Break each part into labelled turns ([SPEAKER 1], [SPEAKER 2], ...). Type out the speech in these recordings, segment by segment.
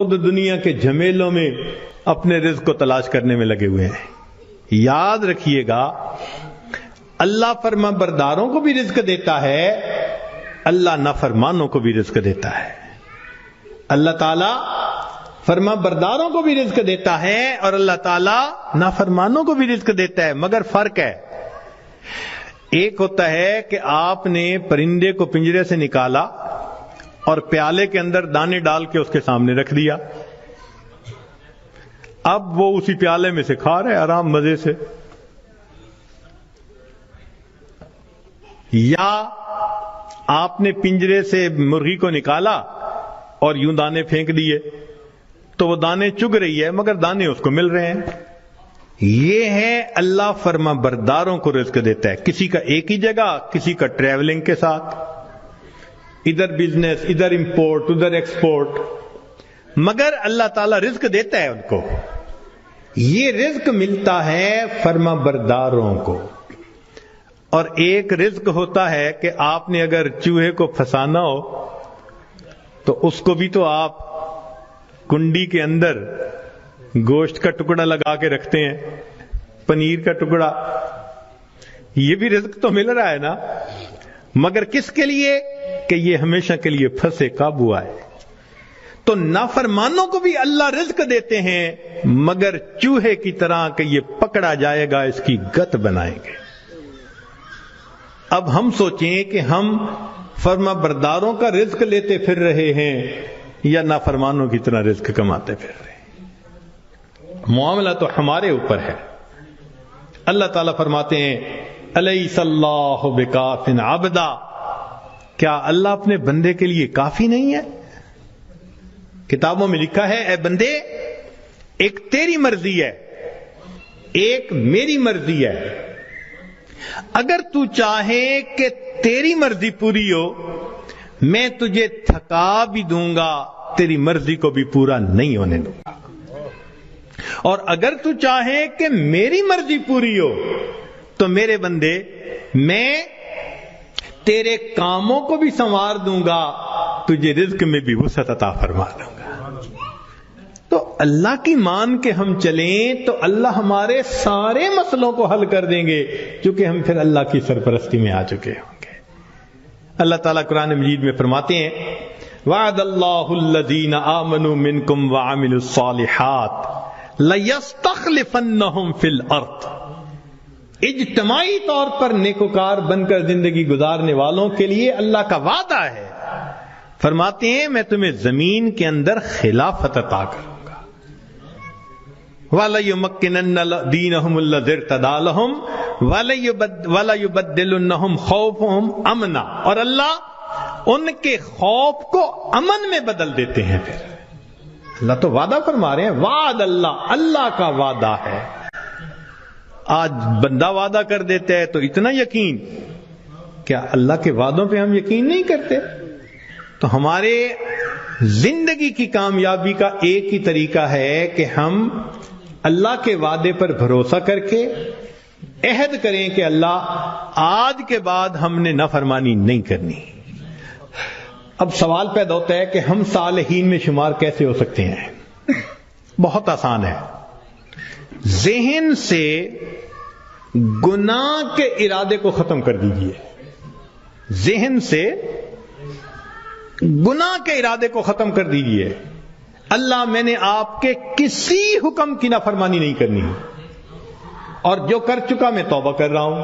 [SPEAKER 1] دنیا کے جھمیلوں میں اپنے رزق کو تلاش کرنے میں لگے ہوئے ہیں۔ یاد رکھیے گا، اللہ فرما برداروں کو بھی رزق دیتا ہے، اللہ نافرمانوں کو بھی رزق دیتا ہے۔ اللہ تعالیٰ فرما برداروں کو بھی رزق دیتا ہے اور اللہ تعالیٰ نافرمانوں کو بھی رزق دیتا ہے، مگر فرق ہے۔ ایک ہوتا ہے کہ آپ نے پرندے کو پنجرے سے نکالا اور پیالے کے اندر دانے ڈال کے اس کے سامنے رکھ دیا، اب وہ اسی پیالے میں سے کھا رہے آرام مزے سے۔ یا آپ نے پنجرے سے مرغی کو نکالا اور یوں دانے پھینک دیے تو وہ دانے چگ رہی ہے مگر دانے اس کو مل رہے ہیں۔ یہ ہے اللہ فرما برداروں کو رزق دیتا ہے، کسی کا ایک ہی جگہ، کسی کا ٹریولنگ کے ساتھ، ادھر بزنس، ادھر امپورٹ، ادھر ایکسپورٹ، مگر اللہ تعالیٰ رزق دیتا ہے ان کو۔ یہ رزق ملتا ہے فرما برداروں کو۔ اور ایک رزق ہوتا ہے کہ آپ نے اگر چوہے کو پھنسانا ہو تو اس کو بھی تو آپ کنڈی کے اندر گوشت کا ٹکڑا لگا کے رکھتے ہیں، پنیر کا ٹکڑا، یہ بھی رزق تو مل رہا ہے نا، مگر کس کے لیے؟ کہ یہ ہمیشہ کے لیے پھنسے، قابو آئے۔ تو نافرمانوں کو بھی اللہ رزق دیتے ہیں مگر چوہے کی طرح کہ یہ پکڑا جائے گا، اس کی گت بنائیں گے۔ اب ہم سوچیں کہ ہم فرما برداروں کا رزق لیتے پھر رہے ہیں یا نافرمانوں کی طرح رزق کماتے پھر رہے ہیں۔ معاملہ تو ہمارے اوپر ہے۔ اللہ تعالیٰ فرماتے ہیں الیس اللہ بکاف عبدا، کیا اللہ اپنے بندے کے لیے کافی نہیں ہے؟ کتابوں میں لکھا ہے اے بندے، ایک تیری مرضی ہے، ایک میری مرضی ہے، اگر تو چاہے کہ تیری مرضی پوری ہو میں تجھے تھکا بھی دوں گا، تیری مرضی کو بھی پورا نہیں ہونے دوں گا، اور اگر تو چاہے کہ میری مرضی پوری ہو تو میرے بندے میں تیرے کاموں کو بھی سنوار دوں گا، تجھے رزق میں بھی وسعت عطا فرما دوں گا۔ تو اللہ کی مان کے ہم چلیں تو اللہ ہمارے سارے مسئلوں کو حل کر دیں گے، کیونکہ ہم پھر اللہ کی سرپرستی میں آ چکے ہوں گے۔ اللہ تعالیٰ قرآن مجید میں فرماتے ہیں وعد اللہ الذین آمنوا منکم وعملوا الصالحات لیستخلفنہم فی الارض، اجتماعی طور پر نیکوکار بن کر زندگی گزارنے والوں کے لیے اللہ کا وعدہ ہے، فرماتے ہیں میں تمہیں زمین کے اندر خلافت عطا کروں گا، وَلَيُمَكِّنَنَّ دِينَهُمُ الَّذِي ارْتَضَىٰ لَهُمْ وَلَيُبَدِّلُنَّهُمْ خَوْفَهُمْ أَمْنًا، اور اللہ ان کے خوف کو امن میں بدل دیتے ہیں۔ پھر اللہ تو وعدہ فرما رہے ہیں، وعد اللہ کا وعدہ ہے۔ آج بندہ وعدہ کر دیتا ہے تو اتنا یقین، کیا اللہ کے وعدوں پہ ہم یقین نہیں کرتے؟ تو ہمارے زندگی کی کامیابی کا ایک ہی طریقہ ہے کہ ہم اللہ کے وعدے پر بھروسہ کر کے عہد کریں کہ اللہ آج کے بعد ہم نے نافرمانی نہیں کرنی۔ اب سوال پیدا ہوتا ہے کہ ہم صالحین میں شمار کیسے ہو سکتے ہیں؟ بہت آسان ہے، ذہن سے گناہ کے ارادے کو ختم کر دیجئے، ذہن سے گناہ کے ارادے کو ختم کر دیجئے۔ اللہ میں نے آپ کے کسی حکم کی نافرمانی نہیں کرنی، اور جو کر چکا میں توبہ کر رہا ہوں۔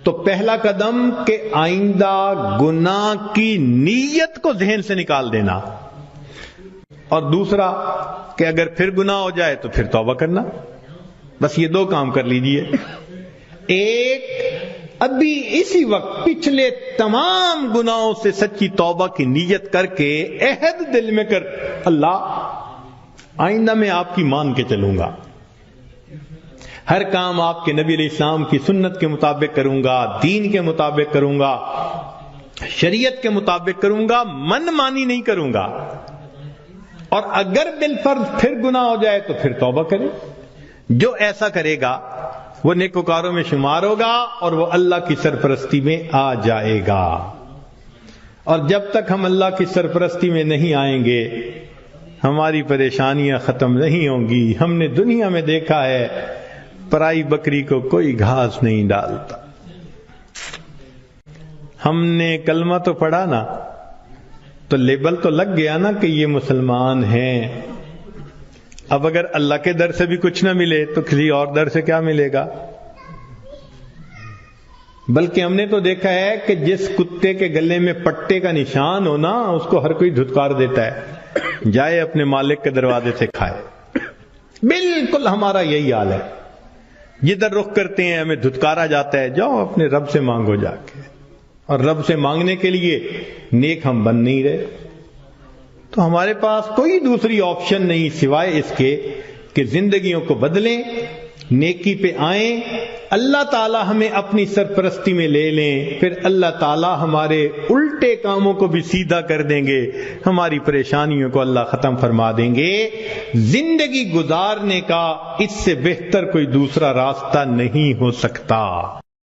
[SPEAKER 1] تو پہلا قدم کہ آئندہ گناہ کی نیت کو ذہن سے نکال دینا، اور دوسرا کہ اگر پھر گناہ ہو جائے تو پھر توبہ کرنا۔ بس یہ دو کام کر لیجئے۔ ایک، ابھی اسی وقت پچھلے تمام گناہوں سے سچی توبہ کی نیت کر کے عہد دل میں کر، اللہ آئندہ میں آپ کی مان کے چلوں گا، ہر کام آپ کے نبی علیہ السلام کی سنت کے مطابق کروں گا، دین کے مطابق کروں گا، شریعت کے مطابق کروں گا، من مانی نہیں کروں گا۔ اور اگر بالفرض پھر گناہ ہو جائے تو پھر توبہ کرے۔ جو ایسا کرے گا وہ نیکوکاروں میں شمار ہوگا اور وہ اللہ کی سرپرستی میں آ جائے گا۔ اور جب تک ہم اللہ کی سرپرستی میں نہیں آئیں گے ہماری پریشانیاں ختم نہیں ہوں گی. ہم نے دنیا میں دیکھا ہے پرائی بکری کو کوئی گھاس نہیں ڈالتا. ہم نے کلمہ تو پڑھا نا تو لیبل تو لگ گیا نا کہ یہ مسلمان ہیں. اب اگر اللہ کے در سے بھی کچھ نہ ملے تو کسی اور در سے کیا ملے گا؟ بلکہ ہم نے تو دیکھا ہے کہ جس کتے کے گلے میں پٹے کا نشان ہو نا اس کو ہر کوئی دھتکار دیتا ہے، جائے اپنے مالک کے دروازے سے کھائے. بالکل ہمارا یہی حال ہے. جدھر رخ کرتے ہیں ہمیں دھتکارا جاتا ہے، جاؤ اپنے رب سے مانگو جا کے. اور رب سے مانگنے کے لیے نیک ہم بن نہیں رہے. تو ہمارے پاس کوئی دوسری آپشن نہیں سوائے اس کے کہ زندگیوں کو بدلیں، نیکی پہ آئیں، اللہ تعالی ہمیں اپنی سرپرستی میں لے لیں، پھر اللہ تعالی ہمارے الٹے کاموں کو بھی سیدھا کر دیں گے، ہماری پریشانیوں کو اللہ ختم فرما دیں گے. زندگی گزارنے کا اس سے بہتر کوئی دوسرا راستہ نہیں ہو سکتا.